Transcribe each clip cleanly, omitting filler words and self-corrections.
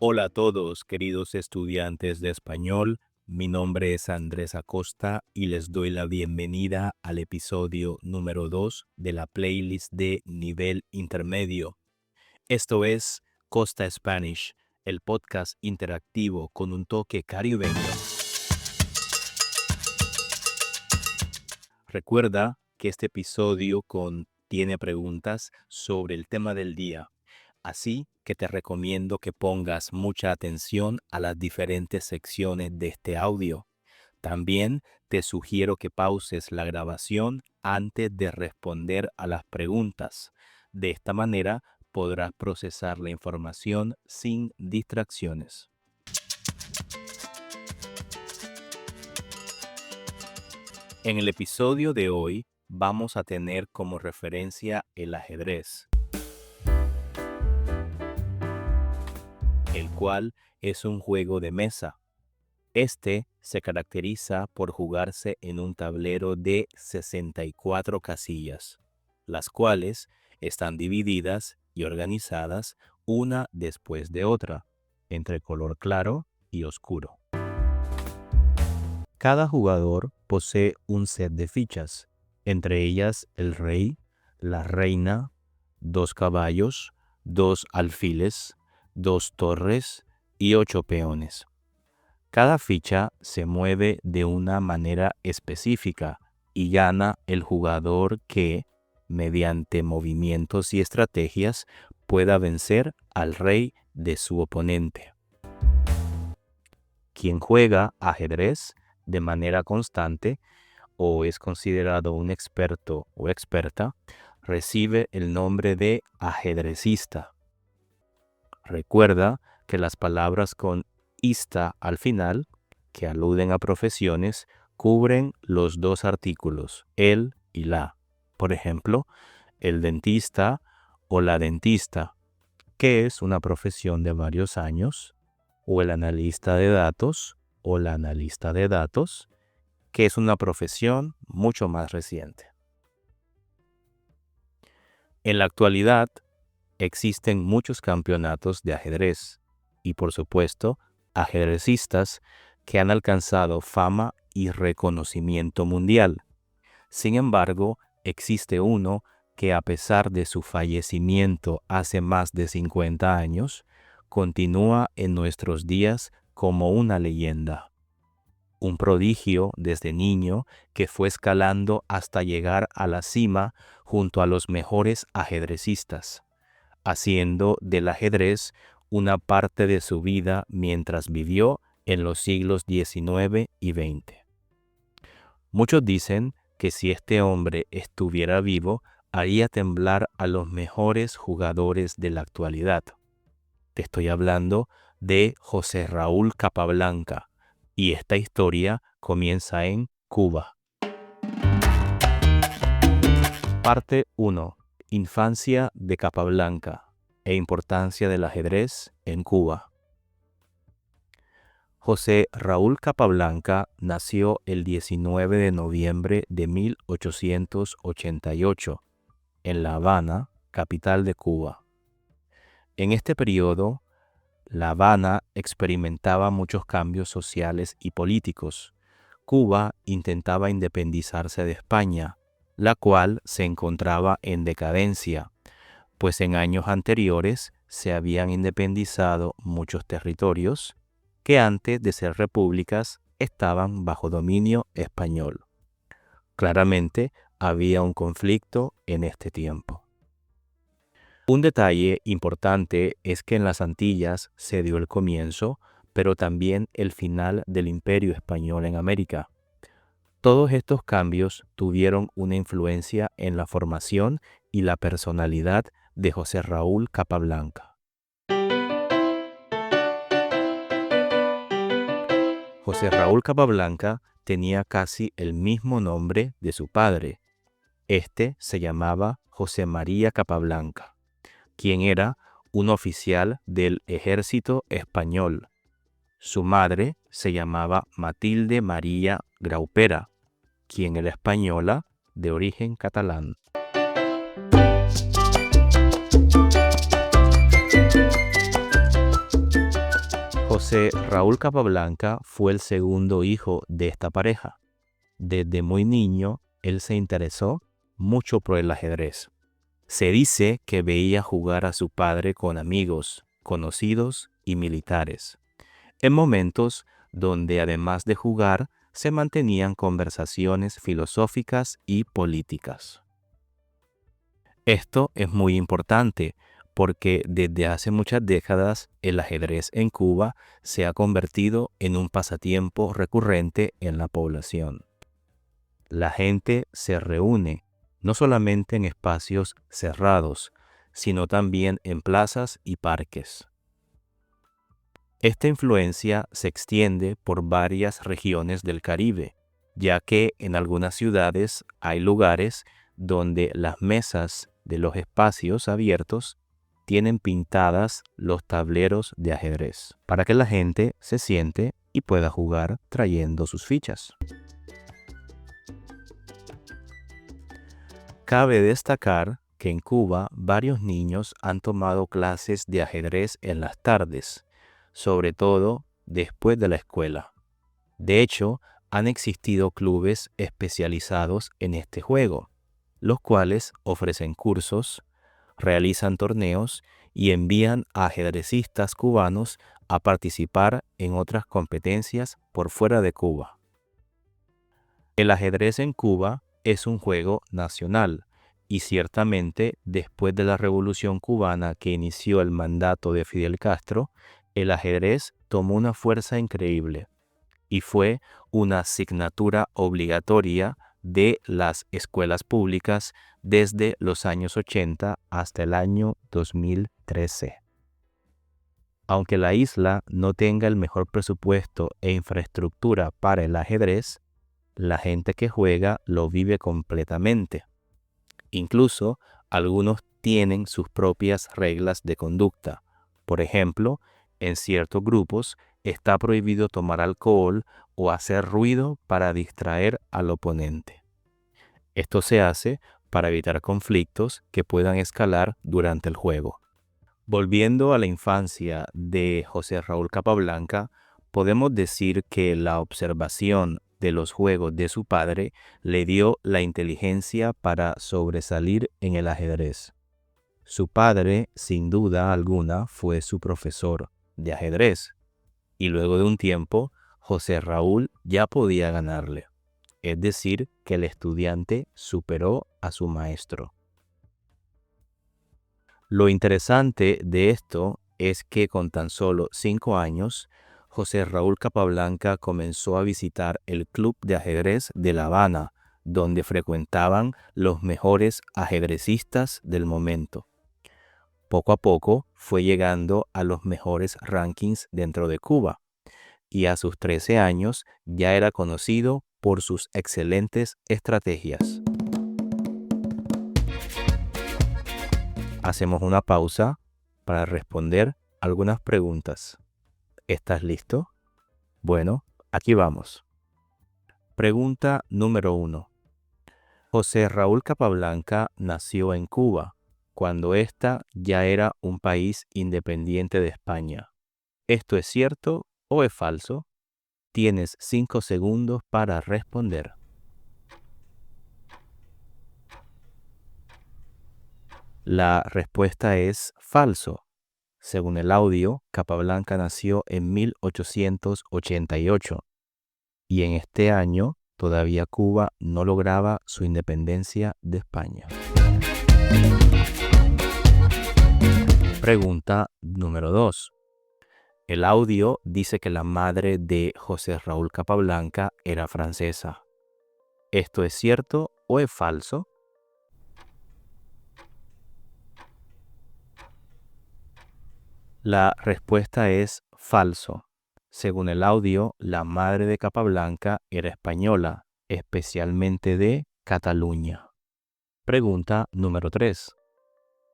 Hola a todos, queridos estudiantes de español. Mi nombre es Andrés Acosta y les doy la bienvenida al episodio número 2 de la playlist de nivel intermedio. Esto es Costa Spanish, el podcast interactivo con un toque caribeño. Recuerda que este episodio contiene preguntas sobre el tema del día. Así que te recomiendo que pongas mucha atención a las diferentes secciones de este audio. También te sugiero que pauses la grabación antes de responder a las preguntas. De esta manera podrás procesar la información sin distracciones. En el episodio de hoy vamos a tener como referencia el ajedrez, el cual es un juego de mesa. Este se caracteriza por jugarse en un tablero de 64 casillas, las cuales están divididas y organizadas una después de otra, entre color claro y oscuro. Cada jugador posee un set de fichas, entre ellas el rey, la reina, 2 caballos, 2 alfiles, 2 torres y 8 peones. Cada ficha se mueve de una manera específica y gana el jugador que, mediante movimientos y estrategias, pueda vencer al rey de su oponente. Quien juega ajedrez de manera constante o es considerado un experto o experta, recibe el nombre de ajedrecista. Recuerda que las palabras con ista al final, que aluden a profesiones, cubren los dos artículos, el y la. Por ejemplo, el dentista o la dentista, que es una profesión de varios años, o el analista de datos o la analista de datos, que es una profesión mucho más reciente. En la actualidad, existen muchos campeonatos de ajedrez y, por supuesto, ajedrecistas que han alcanzado fama y reconocimiento mundial. Sin embargo, existe uno que, a pesar de su fallecimiento hace más de 50 años, continúa en nuestros días como una leyenda. Un prodigio desde niño que fue escalando hasta llegar a la cima junto a los mejores ajedrecistas, haciendo del ajedrez una parte de su vida mientras vivió en los siglos XIX y XX. Muchos dicen que si este hombre estuviera vivo, haría temblar a los mejores jugadores de la actualidad. Te estoy hablando de José Raúl Capablanca, y esta historia comienza en Cuba. Parte 1. Infancia de Capablanca e importancia del ajedrez en Cuba. José Raúl Capablanca nació el 19 de noviembre de 1888 en La Habana, capital de Cuba. En este periodo, La Habana experimentaba muchos cambios sociales y políticos. Cuba intentaba independizarse de España, la cual se encontraba en decadencia, pues en años anteriores se habían independizado muchos territorios que antes de ser repúblicas estaban bajo dominio español. Claramente había un conflicto en este tiempo. Un detalle importante es que en las Antillas se dio el comienzo, pero también el final del Imperio Español en América. Todos estos cambios tuvieron una influencia en la formación y la personalidad de José Raúl Capablanca. José Raúl Capablanca tenía casi el mismo nombre de su padre. Este se llamaba José María Capablanca, quien era un oficial del ejército español. Su madre se llamaba Matilde María Graupera, quien era española de origen catalán. José Raúl Capablanca fue el segundo hijo de esta pareja. Desde muy niño, él se interesó mucho por el ajedrez. Se dice que veía jugar a su padre con amigos, conocidos y militares, en momentos donde además de jugar, se mantenían conversaciones filosóficas y políticas. Esto es muy importante porque desde hace muchas décadas el ajedrez en Cuba se ha convertido en un pasatiempo recurrente en la población. La gente se reúne no solamente en espacios cerrados, sino también en plazas y parques. Esta influencia se extiende por varias regiones del Caribe, ya que en algunas ciudades hay lugares donde las mesas de los espacios abiertos tienen pintadas los tableros de ajedrez, para que la gente se siente y pueda jugar trayendo sus fichas. Cabe destacar que en Cuba varios niños han tomado clases de ajedrez en las tardes, sobre todo después de la escuela. De hecho, han existido clubes especializados en este juego, los cuales ofrecen cursos, realizan torneos y envían a ajedrecistas cubanos a participar en otras competencias por fuera de Cuba. El ajedrez en Cuba es un juego nacional y ciertamente después de la Revolución Cubana que inició el mandato de Fidel Castro, el ajedrez tomó una fuerza increíble y fue una asignatura obligatoria de las escuelas públicas desde los años 80 hasta el año 2013. Aunque la isla no tenga el mejor presupuesto e infraestructura para el ajedrez, la gente que juega lo vive completamente. Incluso algunos tienen sus propias reglas de conducta. Por ejemplo, en ciertos grupos está prohibido tomar alcohol o hacer ruido para distraer al oponente. Esto se hace para evitar conflictos que puedan escalar durante el juego. Volviendo a la infancia de José Raúl Capablanca, podemos decir que la observación de los juegos de su padre le dio la inteligencia para sobresalir en el ajedrez. Su padre, sin duda alguna, fue su profesor de ajedrez, y luego de un tiempo, José Raúl ya podía ganarle, es decir, que el estudiante superó a su maestro. Lo interesante de esto es que con tan solo 5 años, José Raúl Capablanca comenzó a visitar el Club de Ajedrez de La Habana, donde frecuentaban los mejores ajedrecistas del momento. Poco a poco fue llegando a los mejores rankings dentro de Cuba, y a sus 13 años ya era conocido por sus excelentes estrategias. Hacemos una pausa para responder algunas preguntas. ¿Estás listo? Bueno, aquí vamos. Pregunta número 1. José Raúl Capablanca nació en Cuba, cuando ésta ya era un país independiente de España. ¿Esto es cierto o es falso? Tienes 5 segundos para responder. La respuesta es falso. Según el audio, Capablanca nació en 1888 y en este año todavía Cuba no lograba su independencia de España. Pregunta número 2. El audio dice que la madre de José Raúl Capablanca era francesa. ¿Esto es cierto o es falso? La respuesta es falso. Según el audio, la madre de Capablanca era española, especialmente de Cataluña. Pregunta número 3.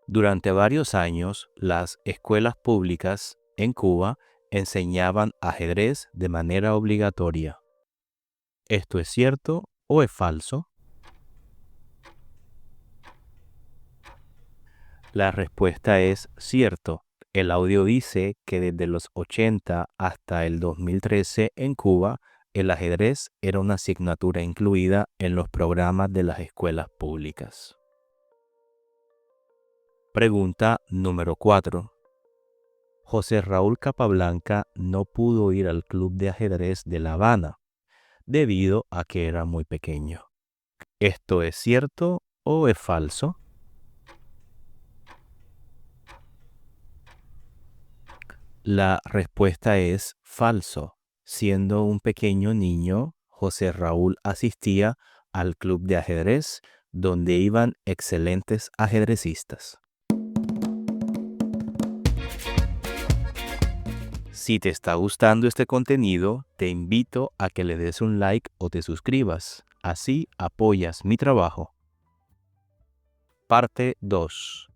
Durante varios años, las escuelas públicas en Cuba enseñaban ajedrez de manera obligatoria. ¿Esto es cierto o es falso? La respuesta es cierto. El audio dice que desde los 80 hasta el 2013 en Cuba, el ajedrez era una asignatura incluida en los programas de las escuelas públicas. Pregunta número 4. José Raúl Capablanca no pudo ir al Club de Ajedrez de La Habana debido a que era muy pequeño. ¿Esto es cierto o es falso? La respuesta es falso. Siendo un pequeño niño, José Raúl asistía al club de ajedrez donde iban excelentes ajedrecistas. Si te está gustando este contenido, te invito a que le des un like o te suscribas. Así apoyas mi trabajo. Parte 2.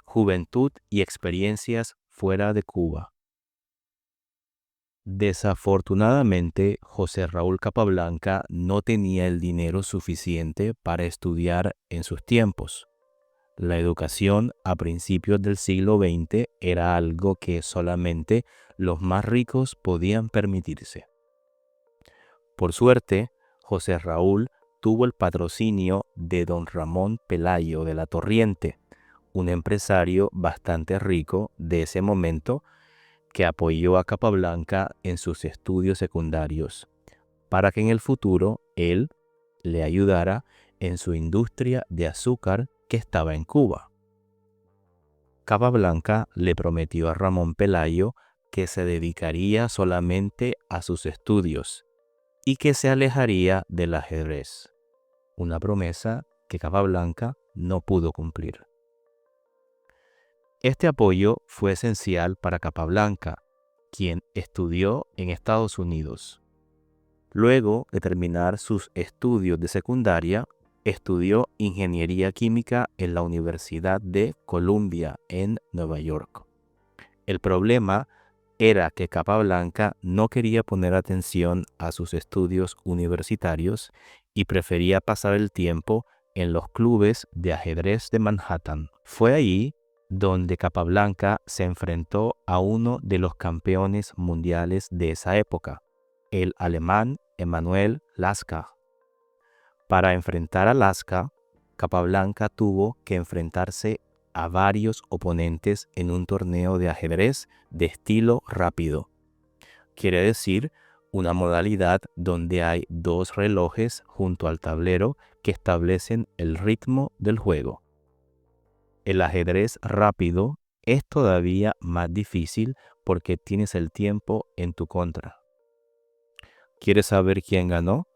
Juventud y experiencias fuera de Cuba. Desafortunadamente, José Raúl Capablanca no tenía el dinero suficiente para estudiar en sus tiempos. La educación a principios del siglo XX era algo que solamente los más ricos podían permitirse. Por suerte, José Raúl tuvo el patrocinio de don Ramón Pelayo de la Torriente, un empresario bastante rico de ese momento que apoyó a Capablanca en sus estudios secundarios, para que en el futuro él le ayudara en su industria de azúcar que estaba en Cuba. Capablanca le prometió a Ramón Pelayo que se dedicaría solamente a sus estudios y que se alejaría del ajedrez, una promesa que Capablanca no pudo cumplir. Este apoyo fue esencial para Capablanca, quien estudió en Estados Unidos. Luego de terminar sus estudios de secundaria, estudió ingeniería química en la Universidad de Columbia en Nueva York. El problema era que Capablanca no quería poner atención a sus estudios universitarios y prefería pasar el tiempo en los clubes de ajedrez de Manhattan. Fue allí donde Capablanca se enfrentó a uno de los campeones mundiales de esa época, el alemán Emanuel Lasker. Para enfrentar a Lasker, Capablanca tuvo que enfrentarse a varios oponentes en un torneo de ajedrez de estilo rápido. Quiere decir, una modalidad donde hay dos relojes junto al tablero que establecen el ritmo del juego. El ajedrez rápido es todavía más difícil porque tienes el tiempo en tu contra. ¿Quieres saber quién ganó?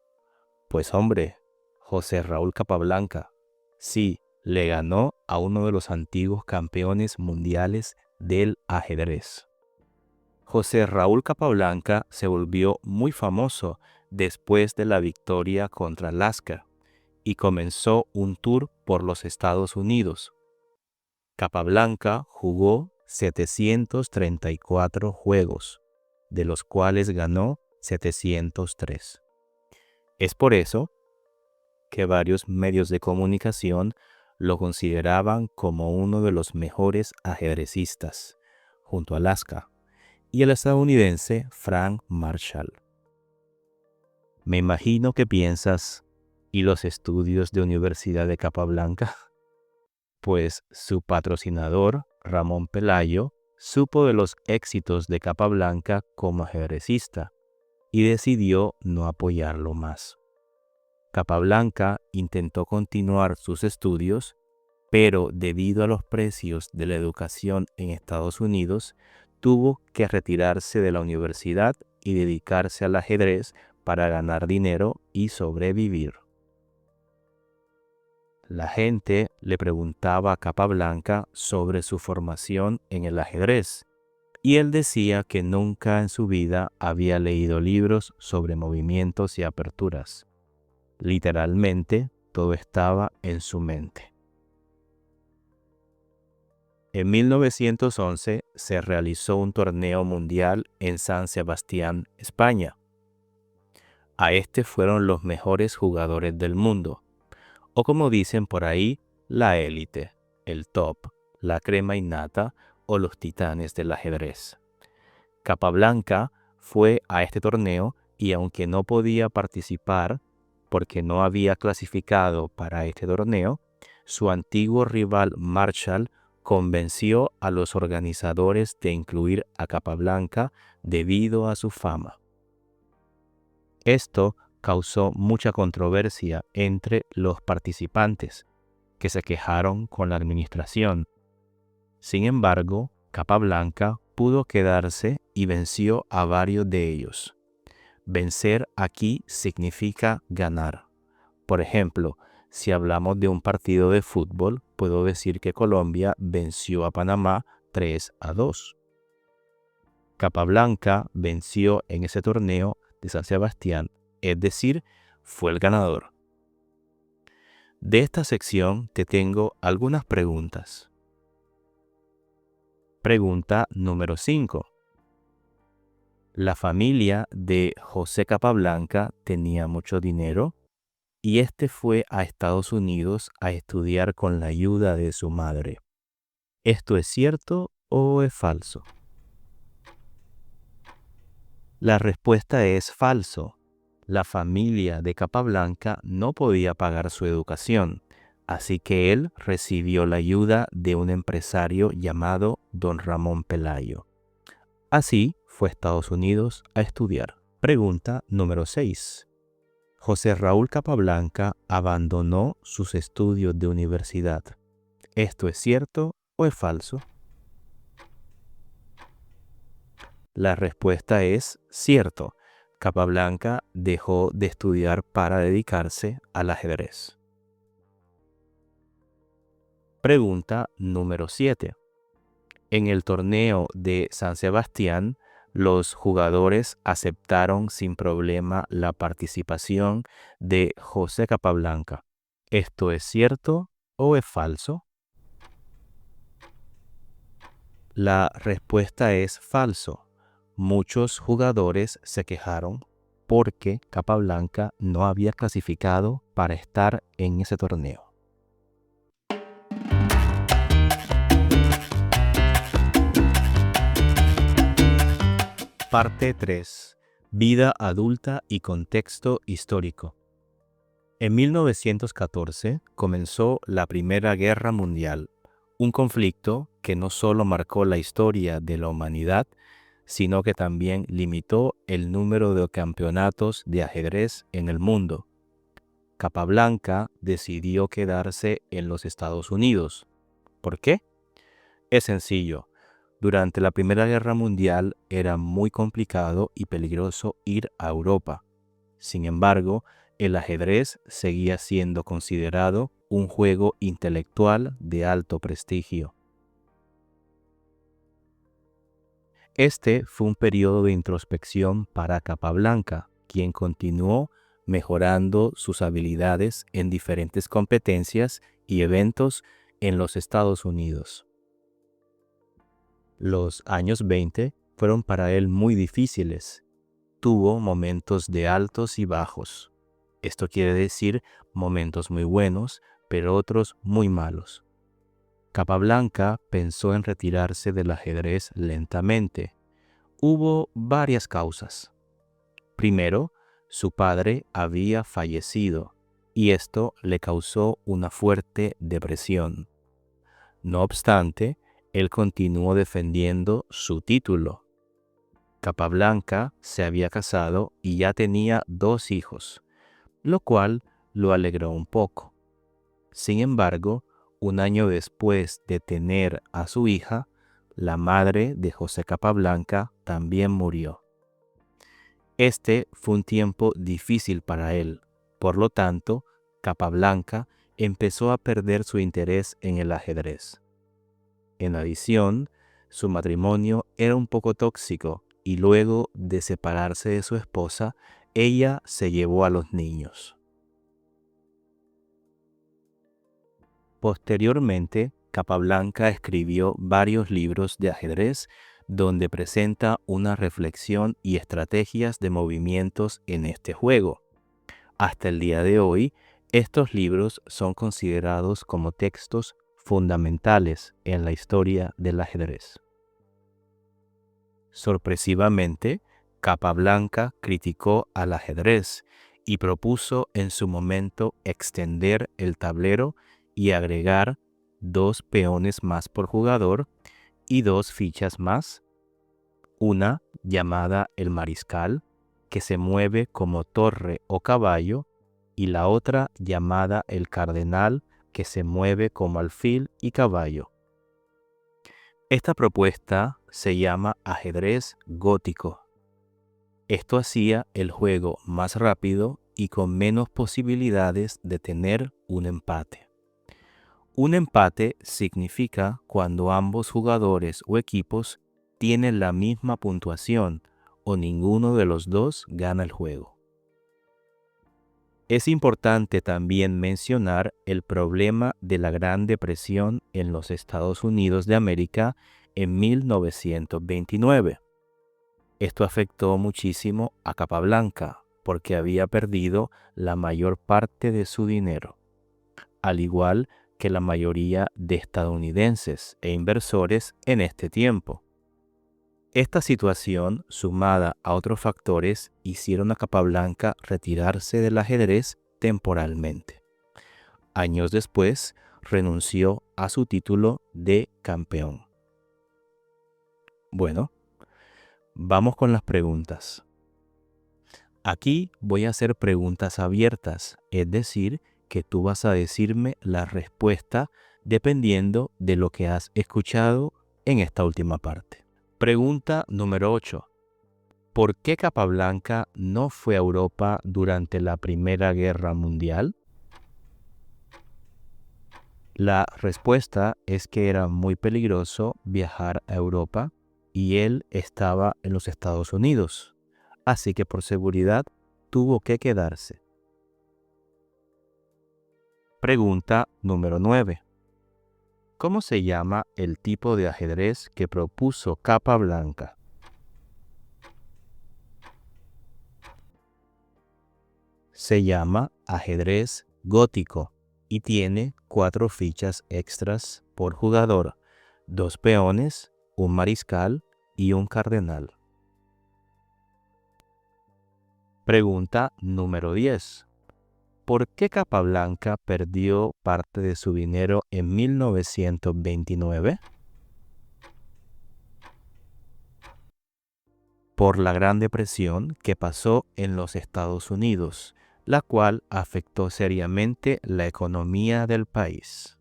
Pues hombre, José Raúl Capablanca. Sí, le ganó a uno de los antiguos campeones mundiales del ajedrez. José Raúl Capablanca se volvió muy famoso después de la victoria contra Lasker y comenzó un tour por los Estados Unidos. Capablanca jugó 734 juegos, de los cuales ganó 703. Es por eso que varios medios de comunicación lo consideraban como uno de los mejores ajedrecistas, junto a Lasker y el estadounidense Frank Marshall. Me imagino que piensas, ¿y los estudios de Universidad de Capablanca? Pues su patrocinador, Ramón Pelayo, supo de los éxitos de Capablanca como ajedrecista y decidió no apoyarlo más. Capablanca intentó continuar sus estudios, pero debido a los precios de la educación en Estados Unidos, tuvo que retirarse de la universidad y dedicarse al ajedrez para ganar dinero y sobrevivir. La gente le preguntaba a Capablanca sobre su formación en el ajedrez, y él decía que nunca en su vida había leído libros sobre movimientos y aperturas. Literalmente, todo estaba en su mente. En 1911 se realizó un torneo mundial en San Sebastián, España. A este fueron los mejores jugadores del mundo, o como dicen por ahí, la élite, el top, la crema innata o los titanes del ajedrez. Capablanca fue a este torneo y aunque no podía participar porque no había clasificado para este torneo, su antiguo rival Marshall convenció a los organizadores de incluir a Capablanca debido a su fama. Esto causó mucha controversia entre los participantes, que se quejaron con la administración. Sin embargo, Capablanca pudo quedarse y venció a varios de ellos. Vencer aquí significa ganar. Por ejemplo, si hablamos de un partido de fútbol, puedo decir que Colombia venció a Panamá 3-2. Capablanca venció en ese torneo de San Sebastián, es decir, fue el ganador. De esta sección te tengo algunas preguntas. Pregunta número 5. La familia de José Capablanca tenía mucho dinero y este fue a Estados Unidos a estudiar con la ayuda de su madre. ¿Esto es cierto o es falso? La respuesta es falso. La familia de Capablanca no podía pagar su educación, así que él recibió la ayuda de un empresario llamado Don Ramón Pelayo. Así fue a Estados Unidos a estudiar. Pregunta número 6. José Raúl Capablanca abandonó sus estudios de universidad. ¿Esto es cierto o es falso? La respuesta es cierto. Capablanca dejó de estudiar para dedicarse al ajedrez. Pregunta número 7. En el torneo de San Sebastián, los jugadores aceptaron sin problema la participación de José Capablanca. ¿Esto es cierto o es falso? La respuesta es falso. Muchos jugadores se quejaron porque Capablanca no había clasificado para estar en ese torneo. Parte 3. Vida adulta y contexto histórico. En 1914 comenzó la Primera Guerra Mundial, un conflicto que no solo marcó la historia de la humanidad, sino que también limitó el número de campeonatos de ajedrez en el mundo. Capablanca decidió quedarse en los Estados Unidos. ¿Por qué? Es sencillo. Durante la Primera Guerra Mundial era muy complicado y peligroso ir a Europa. Sin embargo, el ajedrez seguía siendo considerado un juego intelectual de alto prestigio. Este fue un periodo de introspección para Capablanca, quien continuó mejorando sus habilidades en diferentes competencias y eventos en los Estados Unidos. Los años 20 fueron para él muy difíciles. Tuvo momentos de altos y bajos. Esto quiere decir momentos muy buenos, pero otros muy malos. Capablanca pensó en retirarse del ajedrez lentamente. Hubo varias causas. Primero, su padre había fallecido y esto le causó una fuerte depresión. No obstante, él continuó defendiendo su título. Capablanca se había casado y ya tenía 2 hijos, lo cual lo alegró un poco. Sin embargo, un año después de tener a su hija, la madre de José Capablanca también murió. Este fue un tiempo difícil para él. Por lo tanto, Capablanca empezó a perder su interés en el ajedrez. En adición, su matrimonio era un poco tóxico y luego de separarse de su esposa, ella se llevó a los niños. Posteriormente, Capablanca escribió varios libros de ajedrez donde presenta una reflexión y estrategias de movimientos en este juego. Hasta el día de hoy, estos libros son considerados como textos fundamentales en la historia del ajedrez. Sorpresivamente, Capablanca criticó al ajedrez y propuso en su momento extender el tablero y agregar 2 peones más por jugador y 2 fichas más, una llamada el mariscal, que se mueve como torre o caballo, y la otra llamada el cardenal, que se mueve como alfil y caballo. Esta propuesta se llama ajedrez gótico. Esto hacía el juego más rápido y con menos posibilidades de tener un empate. Un empate significa cuando ambos jugadores o equipos tienen la misma puntuación o ninguno de los dos gana el juego. Es importante también mencionar el problema de la Gran Depresión en los Estados Unidos de América en 1929. Esto afectó muchísimo a Capablanca porque había perdido la mayor parte de su dinero, al igual que la mayoría de estadounidenses e inversores en este tiempo. Esta situación, sumada a otros factores, hicieron a Capablanca retirarse del ajedrez temporalmente. Años después, renunció a su título de campeón. Bueno, vamos con las preguntas. Aquí voy a hacer preguntas abiertas, es decir, que tú vas a decirme la respuesta dependiendo de lo que has escuchado en esta última parte. Pregunta número 8. ¿Por qué Capablanca no fue a Europa durante la Primera Guerra Mundial? La respuesta es que era muy peligroso viajar a Europa y él estaba en los Estados Unidos, así que por seguridad tuvo que quedarse. Pregunta número 9. ¿Cómo se llama el tipo de ajedrez que propuso Capablanca? Se llama ajedrez gótico y tiene 4 fichas extras por jugador, 2 peones, un mariscal y un cardenal. Pregunta número 10. ¿Por qué Capablanca perdió parte de su dinero en 1929? Por la Gran Depresión que pasó en los Estados Unidos, la cual afectó seriamente la economía del país.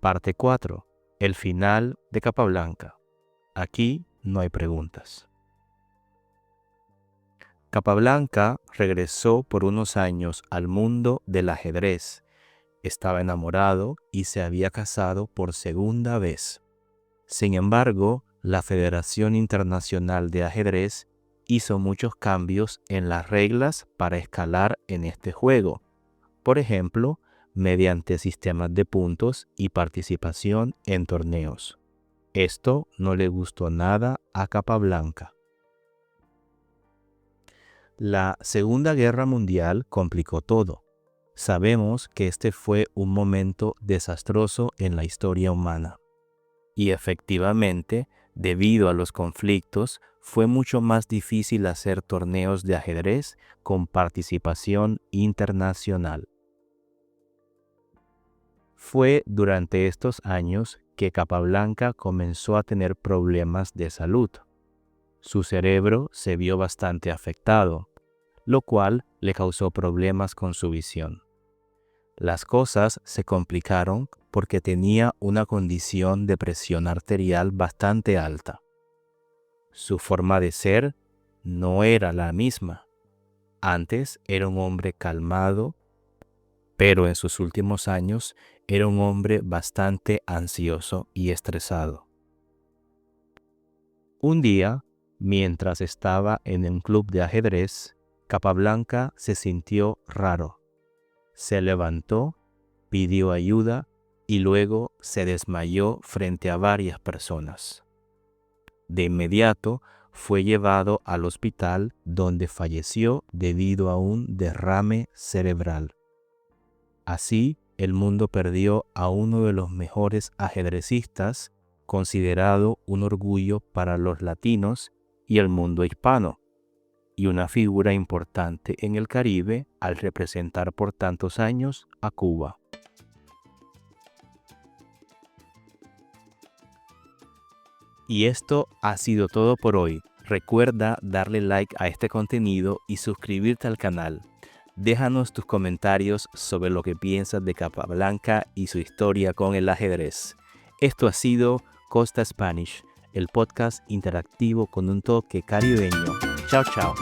Parte 4. El final de Capablanca. Aquí no hay preguntas. Capablanca regresó por unos años al mundo del ajedrez. Estaba enamorado y se había casado por segunda vez. Sin embargo, la Federación Internacional de Ajedrez hizo muchos cambios en las reglas para escalar en este juego. Por ejemplo, mediante sistemas de puntos y participación en torneos. Esto no le gustó nada a Capablanca. La Segunda Guerra Mundial complicó todo. Sabemos que este fue un momento desastroso en la historia humana. Y efectivamente, debido a los conflictos, fue mucho más difícil hacer torneos de ajedrez con participación internacional. Fue durante estos años que Capablanca comenzó a tener problemas de salud. Su cerebro se vio bastante afectado, lo cual le causó problemas con su visión. Las cosas se complicaron porque tenía una condición de presión arterial bastante alta. Su forma de ser no era la misma. Antes era un hombre calmado, pero en sus últimos años era un hombre bastante ansioso y estresado. Un día, mientras estaba en un club de ajedrez, Capablanca se sintió raro. Se levantó, pidió ayuda y luego se desmayó frente a varias personas. De inmediato fue llevado al hospital donde falleció debido a un derrame cerebral. Así el mundo perdió a uno de los mejores ajedrecistas, considerado un orgullo para los latinos y el mundo hispano, y una figura importante en el Caribe al representar por tantos años a Cuba. Y esto ha sido todo por hoy. Recuerda darle like a este contenido y suscribirte al canal. Déjanos tus comentarios sobre lo que piensas de Capablanca y su historia con el ajedrez. Esto ha sido Costa Spanish, el podcast interactivo con un toque caribeño. Chao, chao.